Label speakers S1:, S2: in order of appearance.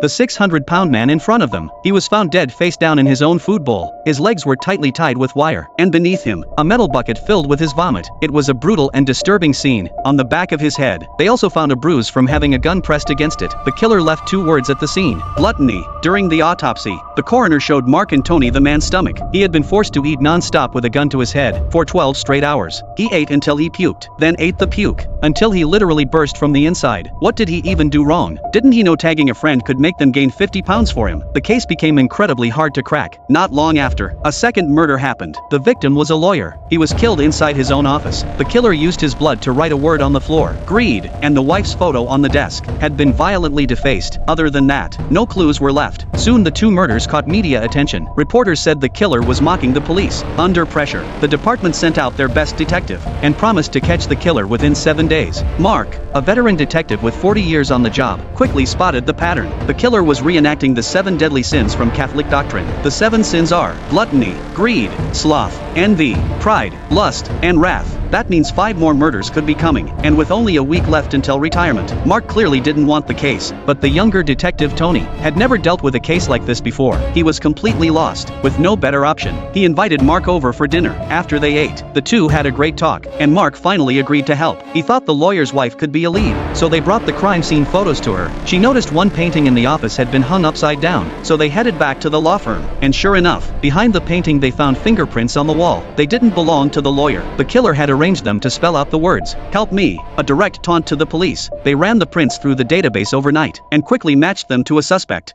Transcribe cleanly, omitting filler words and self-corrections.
S1: the 600-pound man in front of them. He was found dead face down in his own food bowl. His legs were tightly tied with wire, and beneath him, a metal bucket filled with his vomit. It was a brutal and disturbing scene. On the back of his head, they also found a bruise from having a gun pressed against it. The killer left 2 words at the scene: gluttony. During the autopsy, the coroner showed Mark and Tony the man's stomach. He had been forced to eat non-stop with a gun to his head for 12 straight hours. He ate until he puked, then ate the puke, until he literally burst from the inside. What did he even do wrong? Didn't he know tagging a friend could make them gain 50 pounds for him? The case became incredibly hard to crack. Not long after, a second murder happened. The victim was a lawyer. He was killed inside his own office. The killer used his blood to write a word on the floor: greed, and the wife's photo on the desk had been violently defaced. Other than that, no clues were left. Soon the 2 murders caught media attention. Reporters said the killer was mocking the police. Under pressure, the department sent out their best detective and promised to catch the killer within 7 days. Mark, a veteran detective with 40 years on the job, quickly spotted the pattern. The killer was reenacting the 7 deadly sins from Catholic doctrine. The 7 sins are gluttony, greed, sloth, envy, pride, lust, and wrath. That means 5 more murders could be coming, and with only a week left until retirement. Mark clearly didn't want the case, but the younger detective Tony had never dealt with a case like this before. He was completely lost, with no better option. He invited Mark over for dinner. After they ate, the 2 had a great talk, and Mark finally agreed to help. He thought the lawyer's wife could be a lead, so they brought the crime scene photos to her. She noticed one painting in the office had been hung upside down, so they headed back to the law firm. And sure enough, behind the painting they found fingerprints on the wall. They didn't belong to the lawyer. The killer had arranged them to spell out the words, "Help me," a direct taunt to the police. They ran the prints through the database overnight, and quickly matched them to a suspect.